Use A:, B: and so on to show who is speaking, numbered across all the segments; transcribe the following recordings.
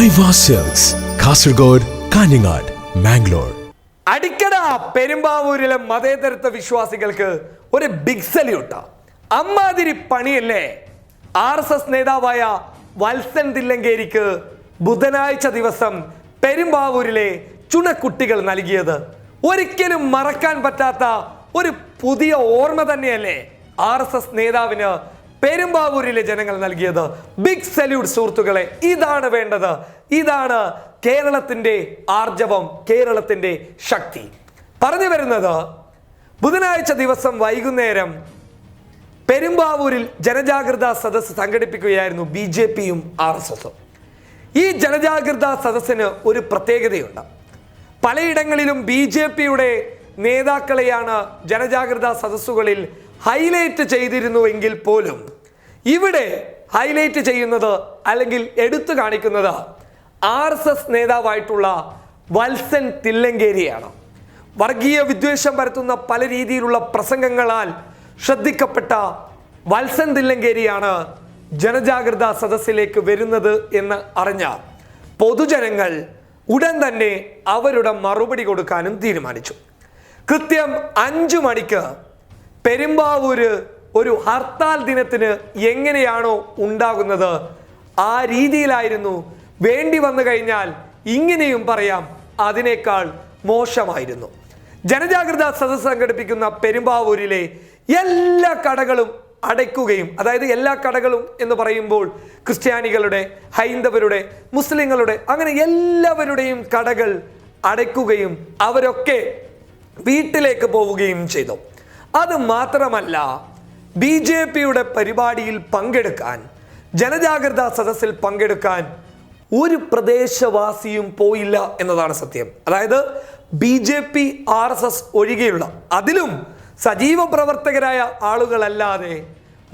A: Aiwa Silks, Kasaragod, Kanhangad, Mangalore.
B: അടിക്കട പെരുമ്പാവൂരിലെ മതേതരത്വ വിശ്വാസികൾക്ക് ഒരു ബിഗ് സല്യൂട്ട്. അമ്മാതിരി പണിയല്ലേ RSS നേതാവായ വത്സൻ തില്ലങ്കേരിക്ക് ബുധനാഴ്ച ദിവസം പെരുമ്പാവൂരിലെ ചുണക്കുട്ടികൾ നൽകിയത്. ഒരിക്കലും മറക്കാൻ പറ്റാത്ത ഒരു പുതിയ ഓർമ്മ തന്നെയല്ലേ RSS നേതാവിന് പെരുമ്പാവൂരിലെ ജനങ്ങൾ നൽകിയത്. ബിഗ് സല്യൂട്ട് സുഹൃത്തുക്കളെ. ഇതാണ് വേണ്ടത്. ഇതാണ് കേരളത്തിന്റെ ആർജവം, കേരളത്തിന്റെ ശക്തി. പറഞ്ഞു വരുന്നത്, ബുധനാഴ്ച ദിവസം വൈകുന്നേരം പെരുമ്പാവൂരിൽ ജനജാഗ്രതാ സദസ്സ് സംഘടിപ്പിക്കുകയായിരുന്നു BJPയും RSSും. ഈ ജനജാഗ്രതാ സദസ്സിന് ഒരു പ്രത്യേകതയുണ്ട്. പലയിടങ്ങളിലും BJPയുടെ നേതാക്കളെയാണ് ജനജാഗ്രതാ സദസ്സുകളിൽ ഹൈലൈറ്റ് ചെയ്തിരുന്നുവെങ്കിൽ പോലും ഇവിടെ ഹൈലൈറ്റ് ചെയ്യുന്നത് അല്ലെങ്കിൽ എടുത്തു കാണിക്കുന്നത് RSS നേതാവായിട്ടുള്ള വത്സൻ തില്ലങ്കേരിയാണ്. വർഗീയ വിദ്വേഷം പരത്തുന്ന പല രീതിയിലുള്ള പ്രസംഗങ്ങളാൽ ശ്രദ്ധിക്കപ്പെട്ട വത്സൻ തില്ലങ്കേരിയാണ് ജനജാഗ്രതാ സദസ്സിലേക്ക് വരുന്നത് എന്ന് അറിഞ്ഞ പൊതുജനങ്ങൾ ഉടൻ തന്നെ അവരുടെ മറുപടി കൊടുക്കാനും തീരുമാനിച്ചു. കൃത്യം 5 മണിക്ക് പെരുമ്പാവൂര് ഒരു ഹർത്താൽ ദിനത്തിന് എങ്ങനെയാണോ ഉണ്ടാകുന്നത് ആ രീതിയിലായിരുന്നു. വേണ്ടി വന്നു കഴിഞ്ഞാൽ ഇങ്ങനെയും പറയാം, അതിനേക്കാൾ മോശമായിരുന്നു. ജനജാഗ്രതാ സദസ്സ് സംഘടിപ്പിക്കുന്ന പെരുമ്പാവൂരിലെ എല്ലാ കടകളും അടയ്ക്കുകയും, അതായത് എല്ലാ കടകളും എന്ന് പറയുമ്പോൾ ക്രിസ്ത്യാനികളുടെ, ഹൈന്ദവരുടെ, മുസ്ലിങ്ങളുടെ, അങ്ങനെ എല്ലാവരുടെയും കടകൾ അടയ്ക്കുകയും അവരൊക്കെ വീട്ടിലേക്ക് പോവുകയും ചെയ്തു. അത് മാത്രമല്ല, BJPയുടെ പരിപാടിയിൽ പങ്കെടുക്കാൻ, ജനജാഗ്രതാ സദസ്സിൽ പങ്കെടുക്കാൻ ഒരു പ്രദേശവാസിയും പോയില്ല എന്നതാണ് സത്യം. അതായത് BJP RSS ഒഴികെയുള്ള, അതിലും സജീവ പ്രവർത്തകരായ ആളുകളല്ലാതെ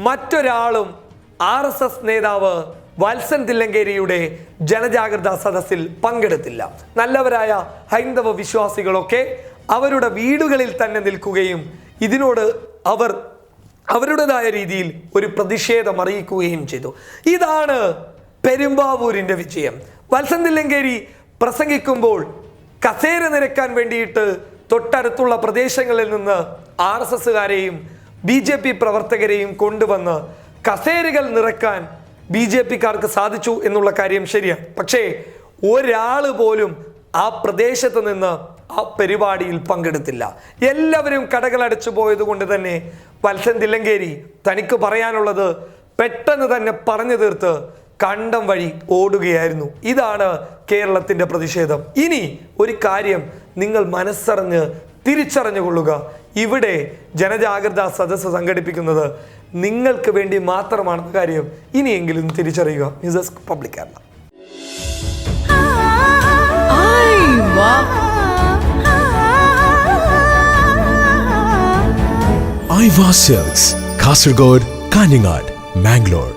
B: മറ്റൊരാളും RSS നേതാവ് വത്സൻ തില്ലങ്കേരിയുടെ ജനജാഗ്രതാ സദസ്സിൽ പങ്കെടുത്തില്ല. നല്ലവരായ ഹൈന്ദവ വിശ്വാസികളൊക്കെ അവരുടെ വീടുകളിൽ തന്നെ നിൽക്കുകയും ഇതിനോട് അവർ അവരുടേതായ രീതിയിൽ ഒരു പ്രതിഷേധം അറിയിക്കുകയും ചെയ്തു. ഇതാണ് പെരുമ്പാവൂരിന്റെ വിജയം. വത്സൻ തില്ലങ്കേരി പ്രസംഗിക്കുമ്പോൾ കസേര നിരക്കാൻ വേണ്ടിയിട്ട് തൊട്ടടുത്തുള്ള പ്രദേശങ്ങളിൽ നിന്ന് RSSകാരെയും BJP പ്രവർത്തകരെയും കൊണ്ടുവന്ന് കസേരകൾ നിറക്കാൻ BJPക്കാർക്ക് സാധിച്ചു എന്നുള്ള കാര്യം ശരിയാണ്. പക്ഷേ ഒരാള് പോലും ആ പ്രദേശത്ത് നിന്ന് ആ പരിപാടിയിൽ പങ്കെടുത്തില്ല. എല്ലാവരും കടകൾ അടച്ചു പോയത് കൊണ്ട് തന്നെ വത്സൻ തില്ലങ്കേരി തനിക്ക് പറയാനുള്ളത് പെട്ടെന്ന് തന്നെ പറഞ്ഞു തീർത്ത് കണ്ടം വഴി ഓടുകയായിരുന്നു. ഇതാണ് കേരളത്തിന്റെ പ്രതിഷേധം. ഇനി ഒരു കാര്യം നിങ്ങൾ മനസ്സറിഞ്ഞ് തിരിച്ചറിഞ്ഞുകൊള്ളുക, ഇവിടെ ജനജാഗ്രതാ സദസ്സ് സംഘടിപ്പിക്കുന്നത് നിങ്ങൾക്ക് വേണ്ടി മാത്രമാണെന്ന കാര്യം ഇനിയെങ്കിലും തിരിച്ചറിയുക. News desk public Kerala.
A: Aiwa Silks, Kasaragod, Kanhangad, Mangalore.